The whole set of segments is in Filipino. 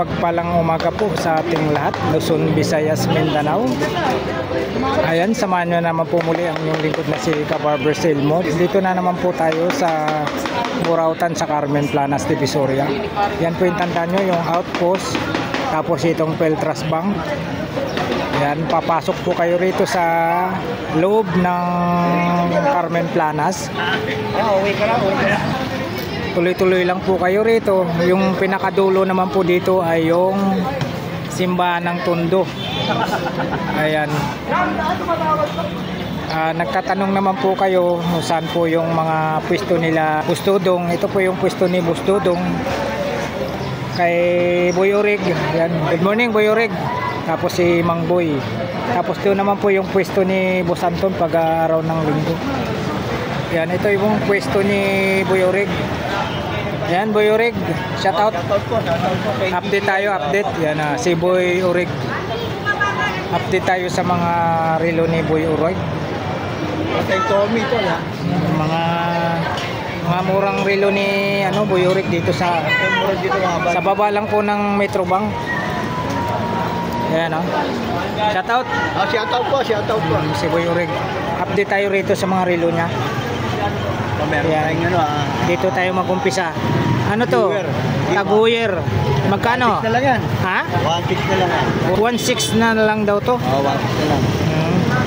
mapagpalang umaga po sa ating lahat, Luzon, Visayas, Mindanao. Ayan, samahan nyo naman po muli ang inyong lingkod na si Ka-Barber Silmo. Dito na naman po tayo sa Burautan sa Carmen Planas, Divisoria. Yan po yung tandaan nyo, yung outpost, tapos itong Peltras Bank. Ayan, papasok po kayo rito sa loob ng Carmen Planas. Uwi ka lang. Tuloy-tuloy lang po kayo rito. Yung pinakadulo naman po dito ay yung simbahan ng Tondo. Ayan. Nagtatanong naman po kayo kung saan po yung mga pwesto nila Bustodong. Ito po yung pwesto ni Bustodong kay Boy Orig. Ayan. Good morning, Boy Orig. Tapos si Mang Boy. Tapos doon naman po yung pwesto ni Boss Anton pag araw ng linggo. Yan, ito yung pwesto ni Boy Orig. Yan, Boy Orig, shout out. Update tayo, update. Yan, si Boy Orig. Update tayo sa mga relo ni Boy Orig. Tommy to na. Mga murang relo ni Boy Orig dito sa baba lang po ng Metro Bank. Yan, shout out. Shout out po. Si Boy Orig. Update tayo rito sa mga relo niya. Meron dito tayo mag-umpisa. Ano to? Taguyer. Magkano? 1.6 na lang yan. Ha? 1.6 na lang yan. 1.6 na lang daw to. 1.6 na lang.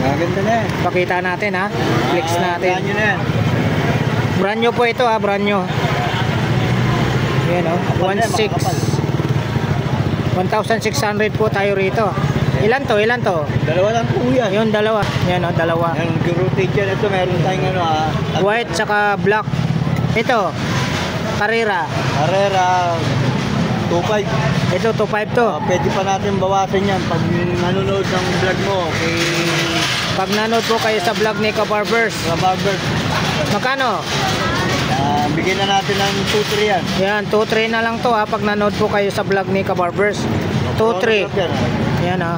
Maganda na yan. Pakita natin ha. Flex natin. Brand new na yan. Brand new po ito ha. Brand new. Yan o. 1.6. 1,600 po tayo rito. Ilan to? Dalawa lang po yan. Yung dalawa. Yan o, dalawa. Yung rotate yan. Ito meron tayong white saka black. Ito. Carrera. 2.5. Ito 2.5 to. Pwede pa natin bawasan yan pag nanonood ng vlog mo. Pag nanood po kayo sa vlog ni Ka-Barbers. Magkano? Bigyan na natin ng 2.3 yan. Yan, 2.3 na lang to ha. Pag nanood po kayo sa vlog ni Ka-Barbers. 2.3. Yan ha.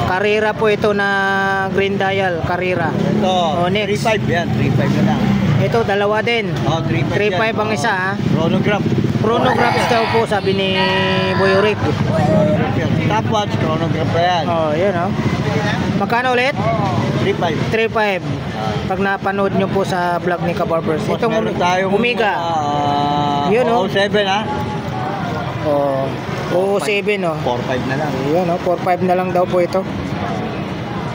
Carrera po ito na green dial. Carrera. Ito, 3.5 yan. 3.5 na lang. Ito, dalawa din. 3.5 ang isa ha. Chronograph daw po sabi ni Boy Orig. Top watch, chronograph pa yan. Yan ha. Magkano ulit? 3.5. 3.5. Pag napanood nyo po sa vlog ni Ka-Barbers. Itong Omega. Yun o. 07 ha. 07 o. 4.5 na lang. Yun o. 4.5 na lang daw po ito.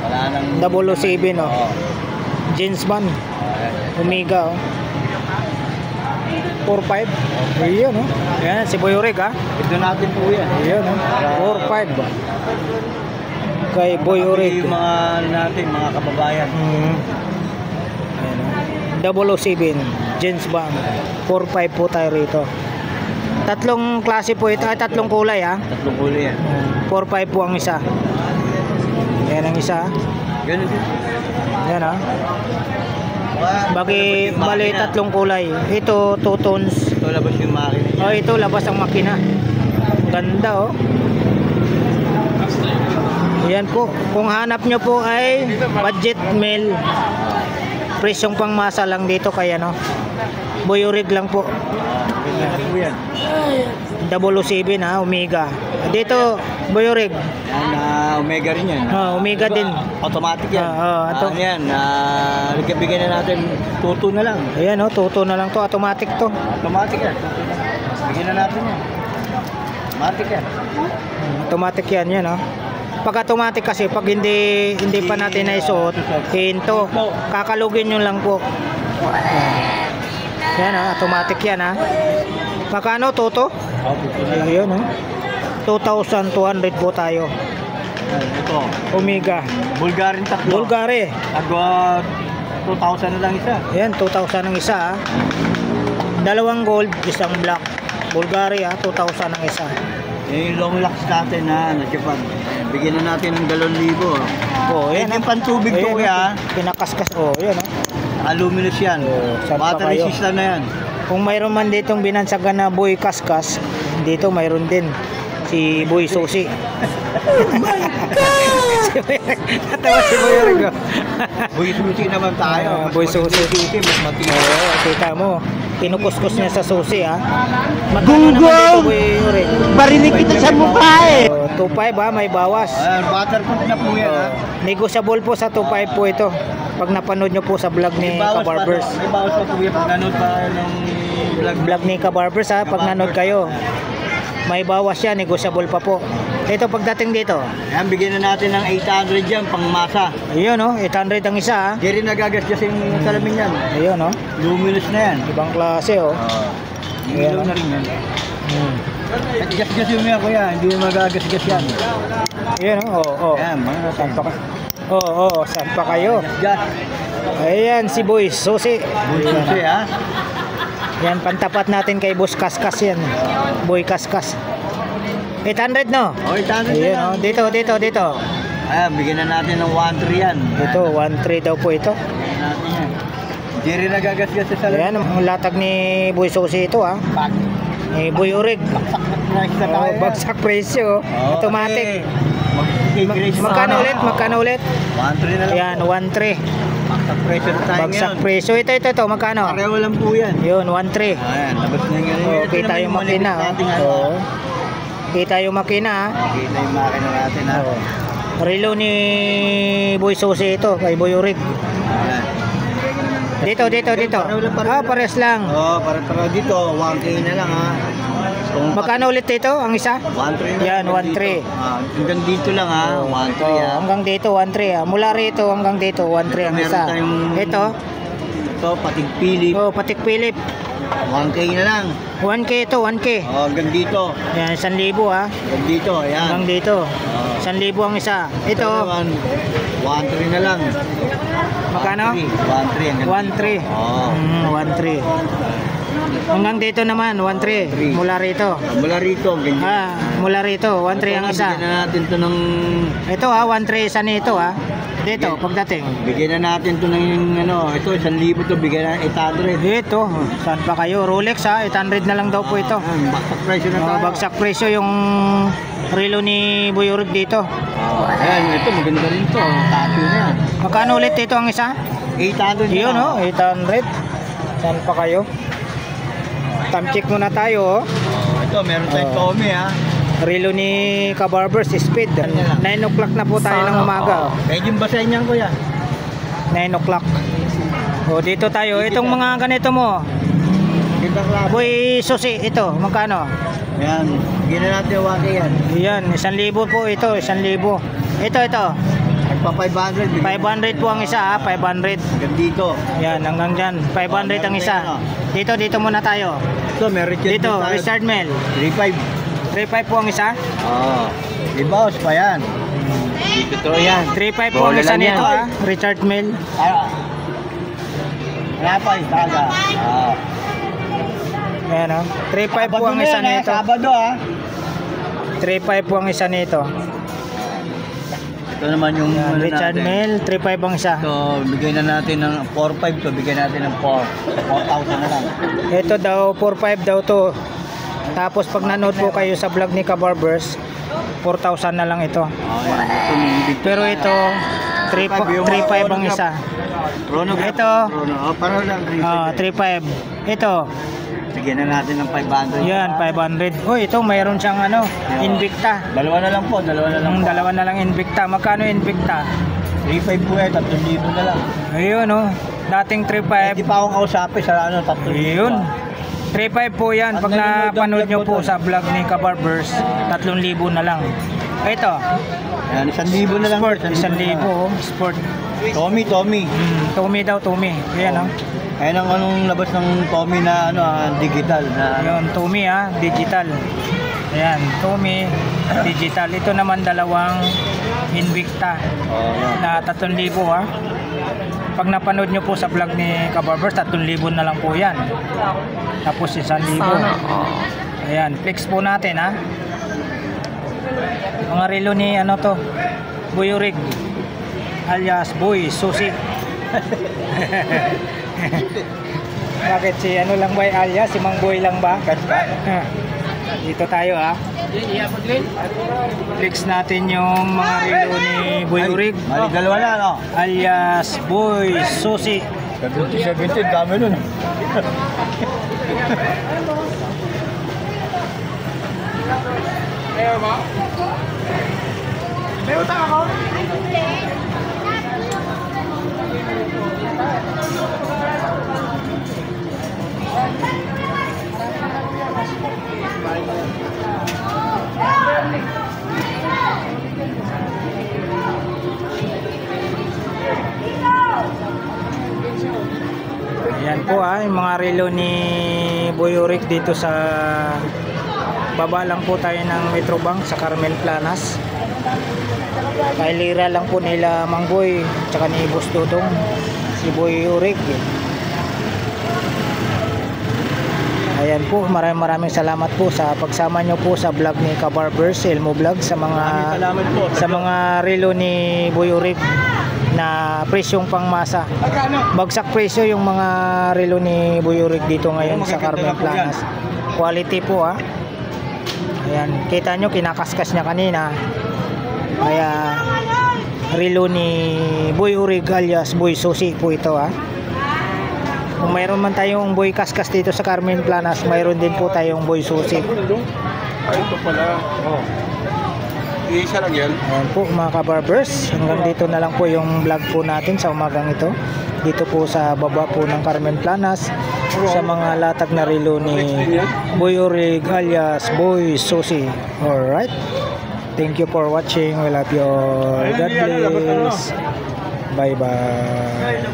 Wala nang 007 o. Jeans band. Omega o. 4.5. Ayun o. Yan si Boy Orig ha. Ito natin po yan. Ayun o. 4.5. Kay Boy Orig. Yung mga natin, mga kababayan. Ayan o. 007. Jeans band. 4.5 po tayo rito. Tatlong klase po ito. Tatlong kulay ha. Tatlong kulay yan. 4.5 po ang isa. Yan ang isa. Ganun din. Yan ha. Bali tatlong kulay. Ito 2 tones. Ito labas yung makina. Ito labas ang makina. Ganda oh. Yan po. Kung hanap nyo po ay budget meal. Presyong pangmasa lang dito kaya no. Boy Orig lang po. 007 ha, Omega. Dito Boy Orig. Omega rin yan. Omega din. Automatic yan. Yan. Bigyan na natin tuto na lang. Ayan tuto na lang to. Automatic to. Automatic yan. Bigyan na natin yan. Automatic yan. Automatic yan Pag automatic kasi pag hindi pa natin naisuot, hinto. Kakalugin nyo lang po. Yan automatic yan ha. Magkano toto? Ayun 2,200 po tayo. Ito. Omega. Bulgari tatlo. Bulgari. 2,000 na lang isa. Yan 2,000 ang isa ha. Dalawang gold, isang black. Bulgari ha, 2,000 ang isa. Yung long locks natin na Japan. Bigyan na natin ng 2,000. Yan yung pantubig to kaya. Pinakaskas yan Aluminous yan. Water resistant na yan. Kung mayroon man ditong binansagan na Boy Kaskas, dito mayroon din si Boy Susi. Oh my God! Si Natawa si Boy Orig. Oh. Boy susi naman tayo. Ah, boy susi. Mas matindi. Oo, kita mo. Kinukuskus niya sa susi ha. Magkano naman dito Boy Orig? Barinig kita sa mukha eh. 2.5 ha, may bawas. Ayan, butterfruit na po yan ha. Negotiable po sa 2.5 po ito. Pag napanood nyo po sa vlog ni Kabarbers. May bawas pa po yan pag nanood pa ng Vlog ni Kabarbers ha, pag nanood kayo. May bawas yan, negotiable pa po. Ito pagdating dito. Ayan, bigyan na natin ng 800 yan, pang masa. Ayun oh, 800 ang isa ha. Di rin nagagasgas yung salamin yan. Ayun oh, Luminous na yan. ibang klase oh. Ilaw na rin yan. At gasgas yung yan kuya, hindi yung magagasgas yan. Ayun oh, oh. Ayan, mga Saan pa ka? Saan pa kayo? Gasgas. Ayan si Boy Susi. Bullshit ha. Yan, pantapat natin kay Boss Kaskas yan. Boy Kaskas. 800 no? O, 800 na Ayun yan. oh, dito. Ayan, bigyan na natin ng 1-3 yan. Ito, 1.3 daw po ito. Bigyan natin yan. Hindi rin nagagasgas sa salamin. Ayan, ang latag ni Boy Susi ito ha. Pag Ni Boy Orig. price na tayo. Bagsak presyo. Automatic. Magkano ulit? 1-3 na lang. Ayan, 1.3. Bagsak presyo na tayo Bagsak ngayon. presyo. Ito, magkano? Pareho lang po yan. Yun, 1.3. Ayan, labas na ngayon. Oh, Ito kita naman yung maliit makina. nating ano. Oh. Kita yung makina ha. Kita yung makina natin ha. Oh. Relo ni Boy Susi ito, kay Boy Orig. Ayan. Dito. Ah, pares lang. Oo, para dito, 1K na lang ha. Kung Magkano ulit dito, ang isa? 1-3 na. Yan, hanggang 1-3. dito. Hanggang dito lang ha, 1-3 ha. Hanggang dito, 1.3 ha. Mula rito hanggang dito, 1.3 ang Meron isa. tayong- Ito, Ito, pating Philip, oh, Patik Philip. 1K na lang. 1K ito, 1K. Oh, hanggang dito. Yan, 1,000 ha. Hanggang dito, ayan. Hanggang dito. Oh. 1,000 ang isa. Ito Ito, naman, 1-3 na lang. magkano? 1-3 hanggang 1.3. dito. Oh. 1.3. Hanggang dito naman, 1.3. Mula rito. Mula rito, ganyan. Ah, mula rito, 1.3 ang isa. Bigyan na natin to ng... Ito ha, 1.3 isa nito ha. Dito, pagdating. Bigyan na natin to ng ano, ito 1,000 to, bigyan na 800. Dito, saan pa kayo? Rolex ha, 800 na lang daw po ito. Ayan, baksak presyo na tayo. Bagsak presyo yung relo ni Boy Orig dito. Oh, ayan, ito maganda rin to. Tattoo na yan. Magkano ulit dito ang isa? 800 na Yun lang. oh, 800. Saan pa kayo? Time check muna tayo oh. Oh, ito, meron tayong Oh. Tommy ha. Relo ni Kabarbers Speed. 9 o'clock na po tayo ng umaga. Oh. Medyo basahin niyan kuya. 9 o'clock. O dito tayo. Itong mga ganito mo. Kita klase. Boy Susi, ito. Magkano? Yan, bigyan na natin yung 1K yan. Yan, 1,000 po ito. 1,000. Ito. Nagpa 500. 500 po ang isa ha. 500. Hanggang dito. Yan, hanggang dyan. 500 ang isa. Dito muna tayo. Ito, meron Richard Dito, din tayo. Richard Mel. 3.5. 3.5 po ang isa. Oo. Ibawas pa yan. Dito to yan. 3.5 po ang Bola isa lang nito yan. ha. Richard Mel. Wala pa, isaga. Yan ha. 3.5 po ang isa nito. Sabado ha. 3.5 po ang isa nito. Ito naman yung Yan, ano Richard natin. Mel, 3.5 ang isa. So, bigyan na natin ng 4.5 to, bigyan natin ng 4,000 na lang. Ito daw, 4.5 daw to. Tapos pag nanood po kayo sa vlog ni Kabarbers, 4,000 na lang ito. Pero ito, 3.5 ang isa. Chronograph. Ito. Parang lang. 3.5. Ito, Bigyan na natin ng 500. yan, 500. Oh, ito, mayroon siyang Invicta. Dalawa na lang po, dalawa na lang. Dalawa na lang Invicta. Magkano Invicta? 3.5 po eh, 3,000 na lang. Ayun, oh. Dating Hindi 3.5. pa akong kausapin sa 3,000. Ayun. 3.5 po yan. Pag napanood nyo po sa vlog ni Kabarbers, 3,000 na lang. Ito, Yan, 1,000 na lang. Sport, 1,000 oh. Sport. Tommy. Tommy daw, Tommy. Ayan, oh. Ayan ang anong labas ng Tommy na digital na Ayun, Tommy ha, digital. Ayan, Tommy, digital. Ito naman dalawang Invicta na 3,000 ha. Pag napanood nyo po sa vlog ni Kabarbers, 3,000 na lang po yan. Tapos 1,000. Ayan, flex po natin ha. Mga relo ni to, Boy Orig, alias Boy Susi. Bakit si lang ba alias? Si Mang Boy lang ba? Dito tayo ha. Flex natin yung mga relo ni Boy Urig Mali dalawa na, no? alias Boy Susi. 17, dami nun. Ayan po yung mga relo ni Boy Urig dito sa baba lang po tayo ng Metrobank sa Carmen Planas. Kailira lang po nila Mang Boy tsaka ni Boss Dudong si Boy Urig. Ayan po, maraming salamat po sa pagsama nyo po sa vlog ni Kabarbers Elmo Vlog sa mga Salamat po. sa mga relo ni Boy Urig na presyong pangmasa. Bagsak presyo yung mga relo ni Boy Urig dito ngayon sa Carmen Planas. Quality po Ayan, kita nyo kinakaskas niya kanina. Kaya relo ni Boy Urig alias Boy Susi po ito Kung mayroon man tayong Boy Kaskas dito sa Carmen Planas, mayroon din po tayong Boy Susi. Ito pala. Oh. Isa lang yan. Ayan po mga kabarbers, hanggang dito na lang po yung vlog po natin sa umagang ito. Dito po sa baba po ng Carmen Planas sa mga latag na relo ni Boy Urig alias Boy Susi. Alright. Thank you for watching. We love you all. God bless. Bye bye.